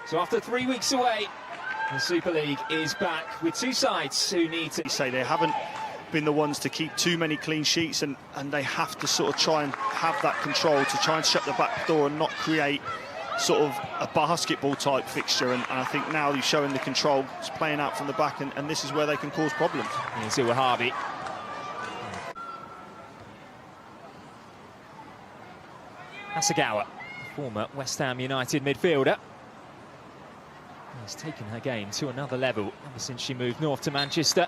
So after 3 weeks away, the Super League is back with two sides who need to... Say they haven't been the ones to keep too many clean sheets, and they have to sort of try and have that control to try and shut the back door and not create sort of a basketball type fixture. And I think now he's showing the control, it's playing out from the back, and this is where they can cause problems. Here's Iwahabi. Hasegawa, former West Ham United midfielder, has taken her game to another level ever since she moved north to Manchester.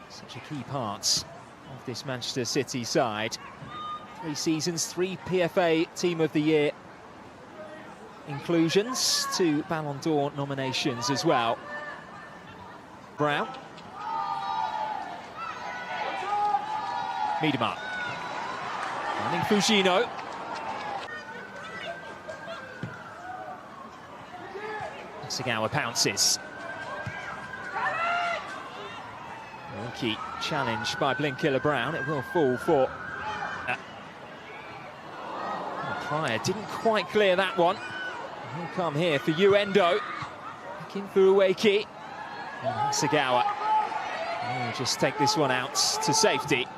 Such a key part of this Manchester City side. 3 seasons, 3 PFA Team of the Year inclusions, 2 Ballon d'Or nominations as well. Brown. Miedema. Running Fujino. Hasegawa pounces. Key challenge by Blinkiller Brown. It will fall for Pryor. Didn't quite clear that one. He'll come here for Uendo. Back in for Ueki. And Hasegawa will just take this one out to safety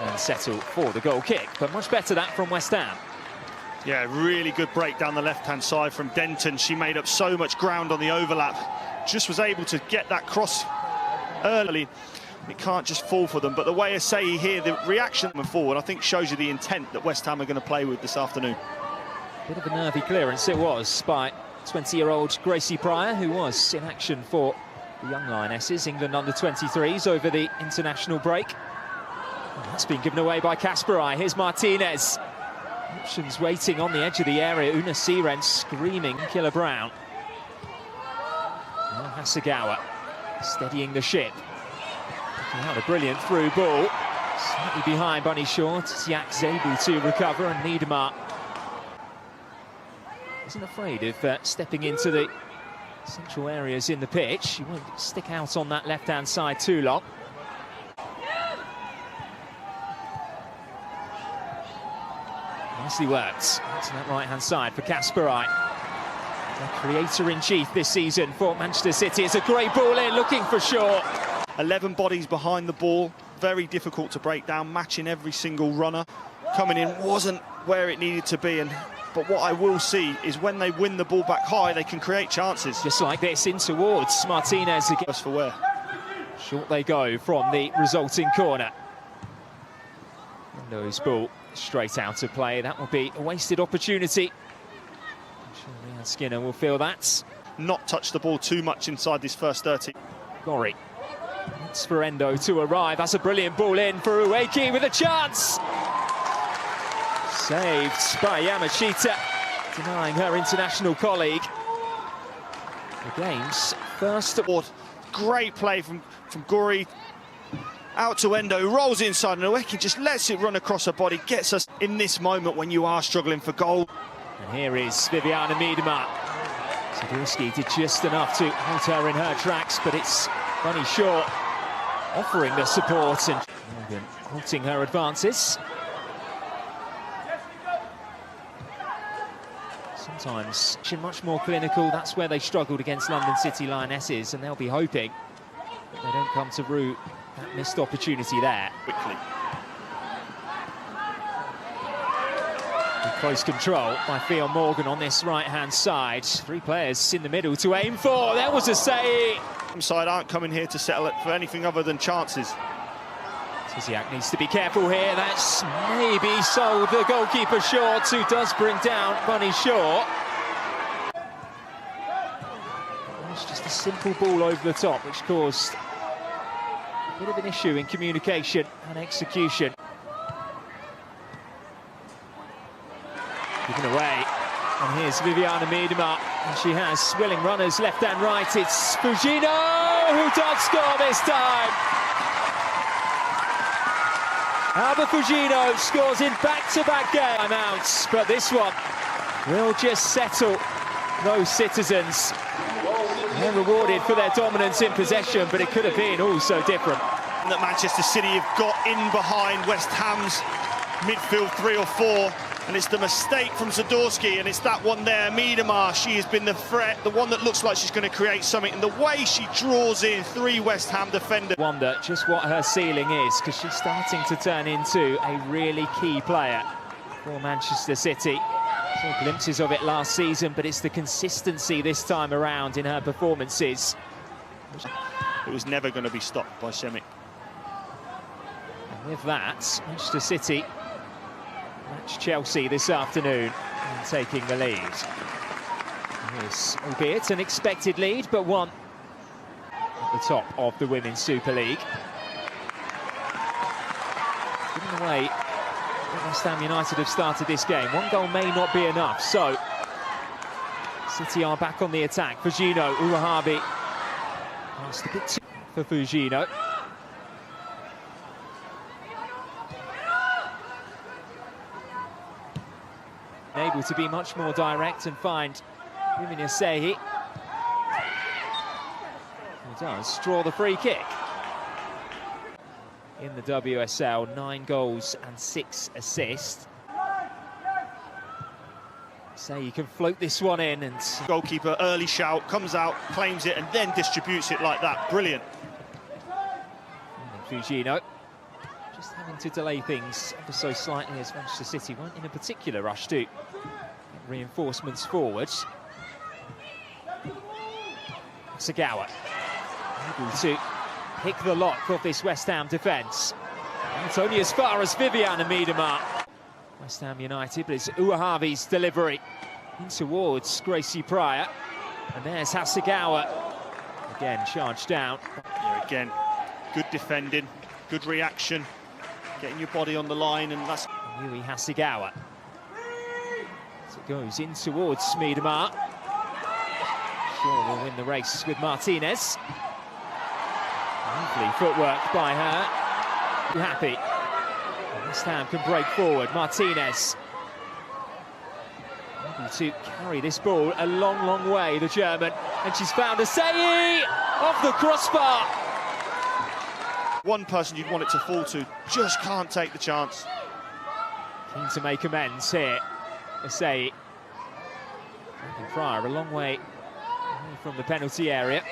and settle for the goal kick. But much better that from West Ham. Yeah, really good break down the left-hand side from Denton. She made up so much ground on the overlap. Just was able to get that cross early. It can't just fall for them, but the way Asai here, the reaction forward, I think shows you the intent that West Ham are going to play with this afternoon. Bit of a nervy clearance it was by 20-year-old Gracie Pryor, who was in action for the young Lionesses, England under-23s, over the international break. And that's been given away by Kasparai. Here's Martinez. Options waiting on the edge of the area. Una Siren screaming Killer Brown. Now Hasegawa steadying the ship. Out a brilliant through ball. Slightly behind Bunny Shaw. Tsiak Zebu to recover, and Miedema isn't afraid of stepping into the central areas in the pitch. He won't stick out on that left-hand side too long. Nicely worked. To that right-hand side for Kasparai. The creator-in-chief this season for Manchester City. It's a great ball in, looking for Shaw. 11 bodies behind the ball, very difficult to break down, matching every single runner. Coming in wasn't where it needed to be, but what I will see is when they win the ball back high, they can create chances. Just like this, in towards Martinez again. For where? Short they go from the resulting corner. Windows ball straight out of play. That will be a wasted opportunity. I'm sure Riyad Skinner will feel that. Not touch the ball too much inside this first 30. Gori. It's for Endo to arrive. That's a brilliant ball in for Ueki with a chance. Saved by Yamashita, denying her international colleague the game's first award. Great play from Gori. Out to Endo, rolls inside, and Ueki just lets it run across her body, gets us in this moment when you are struggling for goal. And here is Viviana Miedema. Sadurski did just enough to hold her in her tracks, but it's Bunny Shaw offering the support, and Morgan halting her advances. Sometimes much more clinical. That's where they struggled against London City Lionesses, and they'll be hoping that they don't come to root that missed opportunity there. Quickly. In close control by Fionn Morgan on this right-hand side. 3 players in the middle to aim for. There was a save. Side aren't coming here to settle it for anything other than chances. Tsiak needs to be careful here. That's maybe sold the goalkeeper short, who does bring down Bunny Shaw. It's just a simple ball over the top, which caused a bit of an issue in communication and execution. Given away. And here's Viviana Miedema, and she has willing runners left and right. It's Fujino who does score this time. Alba Fujino scores in back-to-back timeouts, but this one will just settle those citizens. They're rewarded for their dominance in possession, but it could have been all so different. That Manchester City have got in behind West Ham's midfield 3 or 4. And it's the mistake from Zadorsky, and it's that one there, Miedema. She has been the threat, the one that looks like she's going to create something. And the way she draws in 3 West Ham defenders. Wonder just what her ceiling is, because she's starting to turn into a really key player for Manchester City. Saw glimpses of it last season, but it's the consistency this time around in her performances. It was never going to be stopped by Šemić. And with that, Manchester City match Chelsea this afternoon and taking the lead. Yes, albeit an expected lead, but one at the top of the Women's Super League. Given the way West Ham United have started this game, 1 goal may not be enough, so City are back on the attack. Fujino, Uwahabi, passed a bit too for Fujino. Able to be much more direct and find Sehi, who does draw the free kick. In the WSL, 9 goals and 6 assists. Sehi can float this one in, and goalkeeper, early shout, comes out, claims it, and then distributes it like that. Brilliant. And Fujino just having to delay things ever so slightly, as Manchester City weren't in a particular rush to get reinforcements forward. Sagawa able to pick the lock of this West Ham defence. It's only as far as Viviana Miedema. West Ham United, but it's Uwahabi's delivery in towards Gracie Pryor. And there's Hasegawa. Again, charged down. Yeah, again, good defending, good reaction, getting your body on the line, and that's Yui Hasegawa. As it goes in towards Miedema. Sure will win the race with Martinez. Lovely footwork by her. Happy. West Ham can break forward. Martinez able to carry this ball a long, long way, the German. And she's found Sehi off the crossbar. One person you'd want it to fall to, just can't take the chance. Keen to make amends here. Sehi. Pryor a long way away from the penalty area.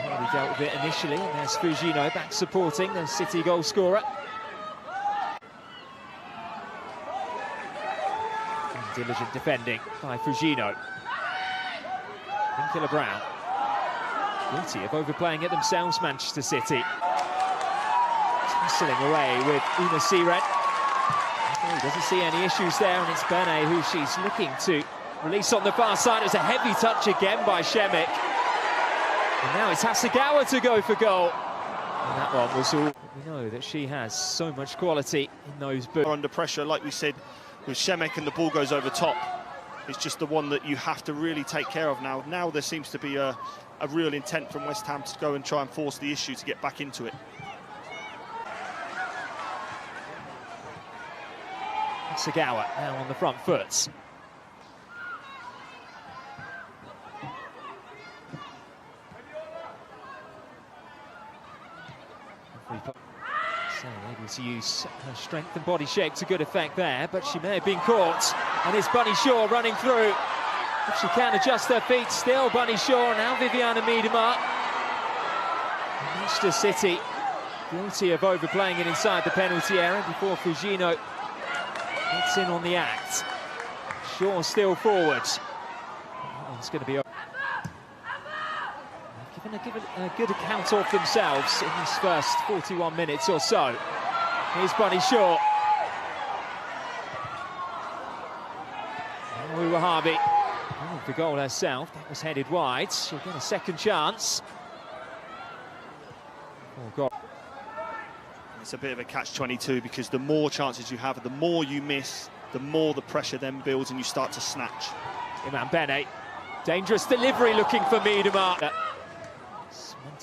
We dealt with it initially, and there's Fujino back supporting the City goal scorer. And diligent defending by Fujino. Nicola Brown, guilty of overplaying it themselves, Manchester City. Tussling away with Una Siren. He doesn't see any issues there, and it's Bene who she's looking to release on the far side. It was a heavy touch again by Šemić. And now it's Hasegawa to go for goal. And that one was all. We know that she has so much quality in those boots. Under pressure, like we said, with Šemić, and the ball goes over top. It's just the one that you have to really take care of now. Now there seems to be a real intent from West Ham to go and try and force the issue to get back into it. Hasegawa now on the front foot. So able to use her strength and body shape to good effect there, but she may have been caught. And it's Bunny Shaw running through. If she can adjust her feet, still Bunny Shaw, now Viviana Miedema. Manchester City guilty of overplaying it inside the penalty area before Fujino gets in on the act. Shaw still forward. It's going to be given a good account of themselves in this first 41 minutes or so. Here's Bunny Shaw. Uwahabi the goal herself. That was headed wide. She'll get a second chance. Oh God. It's a bit of a catch-22, because the more chances you have, the more you miss, the more the pressure then builds and you start to snatch. Iman Bene, dangerous delivery looking for Miedema.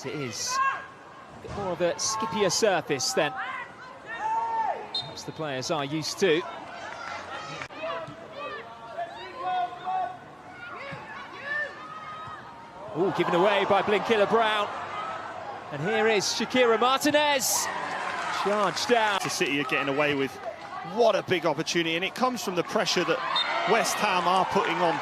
It is a bit more of a skippier surface than perhaps the players are used to. Oh, given away by Blinkilla Brown. And here is Shakira Martinez. Charged down. The City are getting away with What a big opportunity, and it comes from the pressure that West Ham are putting on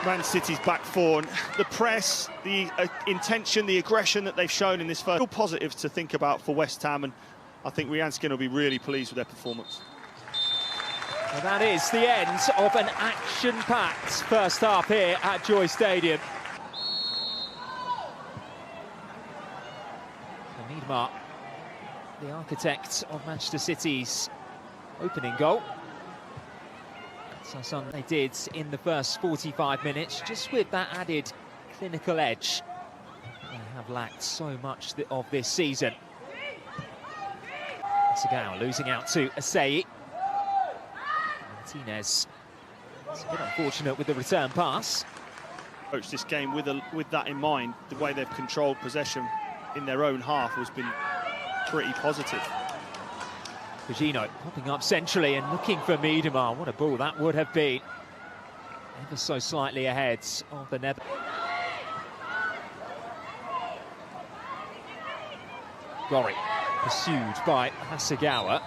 Man City's back four. And the press, the intention, the aggression that they've shown in this first, real positives to think about for West Ham, and I think Ryanskin will be really pleased with their performance. Well, that is the end of an action-packed first half here at Joy Stadium. Miedema, the architect of Manchester City's opening goal. So they did in the first 45 minutes, just with that added clinical edge they have lacked so much of this season. Sagao losing out to Asei. Martinez, it's a bit unfortunate with the return pass. Approach this game with that in mind. The way they've controlled possession in their own half has been pretty positive. Fujino popping up centrally and looking for Miedema. What a ball that would have been. Ever so slightly ahead of the Netherlands. Gori pursued by Hasegawa.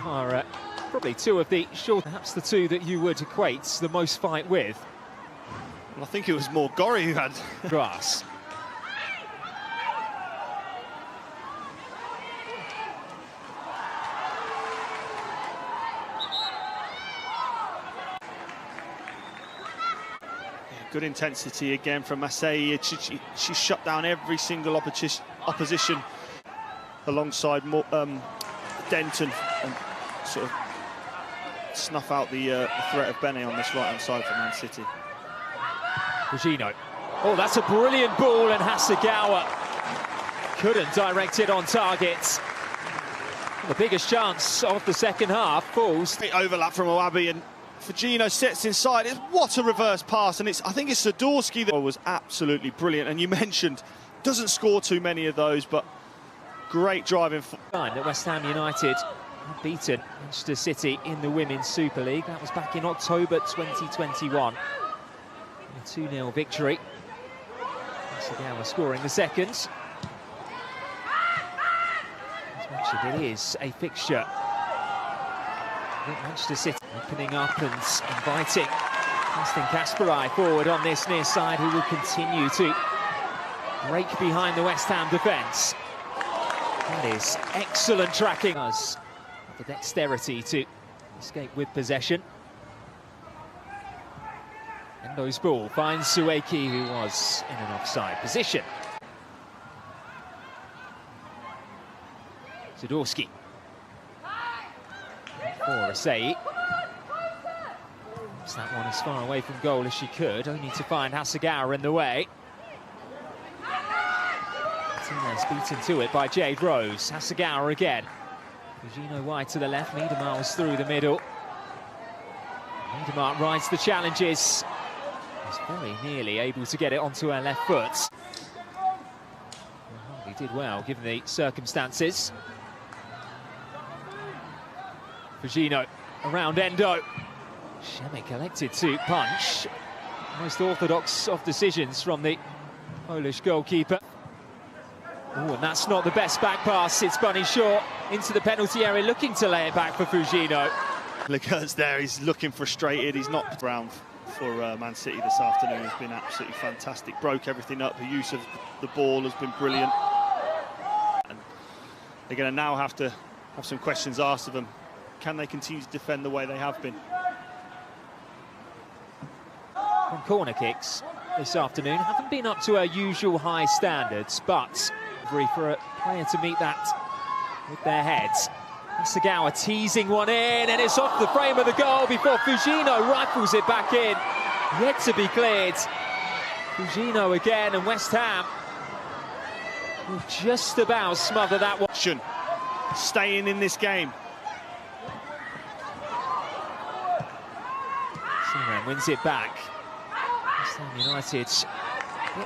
Are probably two of the short, perhaps the two that you would equate the most fight with. Well, I think it was more Gori who had grass. Good intensity again from Asei. She shut down every single opposition alongside Denton, and sort of snuff out the threat of Bene on this right-hand side for Man City. Fujino. Oh, that's a brilliant ball, and Hasegawa couldn't direct it on target. The biggest chance of the second half falls. The overlap from Owabi, and Fujino sits inside. What a reverse pass, and I think it's Sadorski that was absolutely brilliant. And you mentioned doesn't score too many of those, but great driving. That West Ham United had beaten Manchester City in the Women's Super League. That was back in October 2021. A 2-0 victory. Hasegawa scoring the second. As mentioned, it is a fixture. Manchester City opening up and inviting Justin Kasparai forward on this near side, who will continue to break behind the West Ham defence. That is excellent tracking. The dexterity to escape with possession. Endo's ball finds Sueki, who was in an offside position. Sadorski. For Asei. Moves that one as far away from goal as she could, only to find Hasegawa in the way. Martinez beaten to it by Jade Rose. Hasegawa again. Fujino wide to the left. Miedema was through the middle. Miedema rides the challenges. Was very nearly able to get it onto her left foot. He did well given the circumstances. Fujino around Endo. Shemek elected to punch. Most orthodox of decisions from the Polish goalkeeper. Oh, and that's not the best back pass. It's Bunny Shaw into the penalty area, looking to lay it back for Fujino. Legert's there, he's looking frustrated. He's not round for Man City this afternoon. He's been absolutely fantastic. Broke everything up. The use of the ball has been brilliant. And they're going to now have to have some questions asked of them. Can they continue to defend the way they have been? From corner kicks this afternoon haven't been up to our usual high standards, but for a player to meet that with their heads. Hasegawa teasing one in, and it's off the frame of the goal before Fujino rifles it back in. Yet to be cleared. Fujino again, and West Ham will just about smother that one. Staying in this game. Seaman wins it back. West Ham United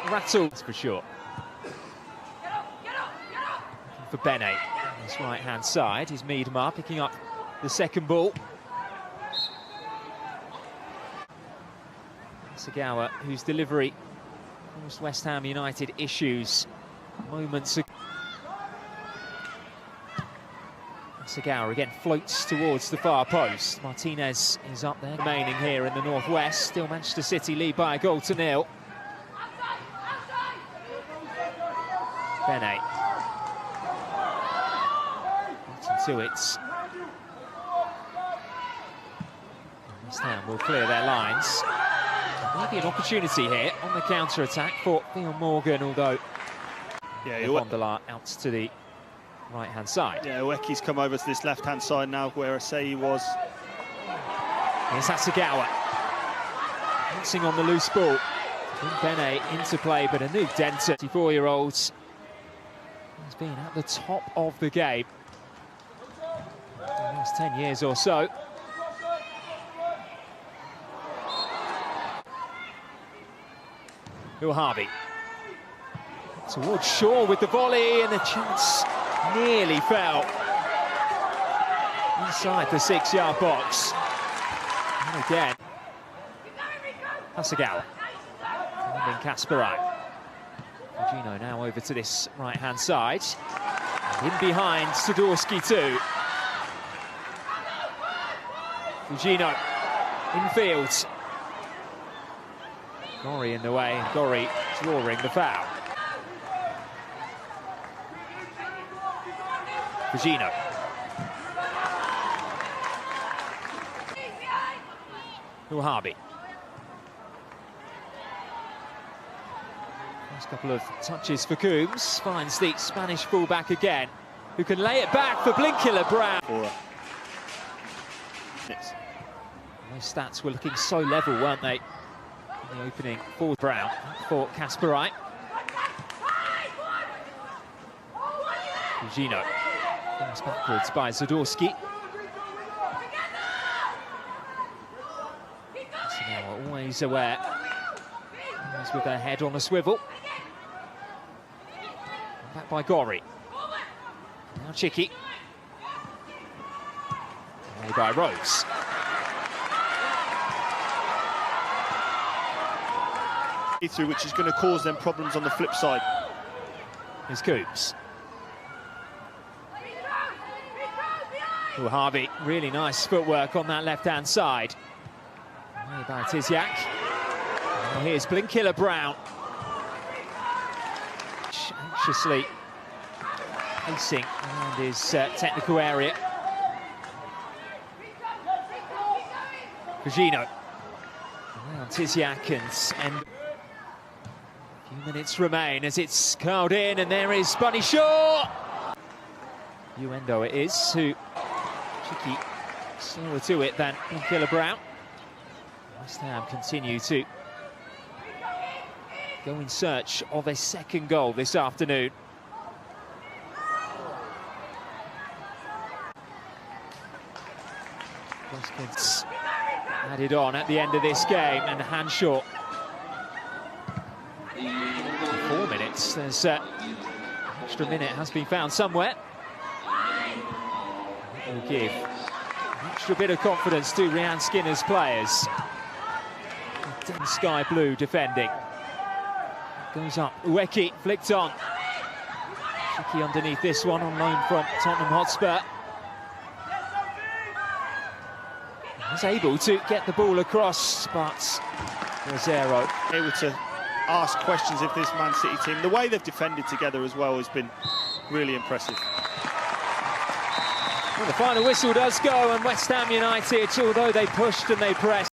rattled for sure. For Bene, on his right-hand side is Miedema picking up the second ball. Hasegawa, whose delivery caused West Ham United issues moments ago. Hasegawa again floats towards the far post. Martinez is up there, remaining here in the northwest. Still Manchester City lead by a goal to nil. Bene. Into it. West Ham will clear their lines. Maybe an opportunity here on the counter-attack for Theo Morgan, although Bondela out to the right-hand side. Yeah, Ueki's come over to this left-hand side now, where Asei was. Here's Hasegawa. Bouncing on the loose ball. Bene into play, but a new Denton, 54-year-old, has been at the top of the game for the last 10 years or so. Harvey towards Shaw with the volley, and the chance nearly fell inside the 6-yard box. And again, Hasegawa finding Kasparai. Fujino now over to this right-hand side. And in behind, Sadorski too. Fujino infield. Gori in the way, and Gori drawing the foul. Fujino. Uhabi. First couple of touches for Coombs. Finds the Spanish fullback again, who can lay it back for Blinkiller-Brown. Those stats were looking so level, weren't they? The opening for Brown, for Kasparai. Fujino. Pass backwards by Zadorski. Hasegawa always aware. Always with their head on a swivel. Back by Gori. Now Chiki. Away by Rose. Through, which is going to cause them problems on the flip side. Here's Coombs. Harvey, really nice footwork on that left-hand side. Away by Tiziak. Now here's Blinkiller-Brown. Anxiously pacing around his technical area. Fujino. Around Tiziak and few minutes remain as it's curled in, and there is Bunny Shaw. Uendo it is, who Chiki slower to it than Blinkiller-Brown. West Ham continue to go in search of a second goal this afternoon. Hoskins added on at the end of this game, and Hanshaw. 4 minutes, there's an extra minute has been found somewhere. It will give an extra bit of confidence to Rhian Skinner's players. Sky blue defending. Goes up, Ueki flicked on. Chiki underneath this one on loan from Tottenham Hotspur. Was able to get the ball across, but Rosero able to ask questions of this Man City team. The way they've defended together as well has been really impressive. Well, the final whistle does go, and West Ham United, although they pushed and they pressed,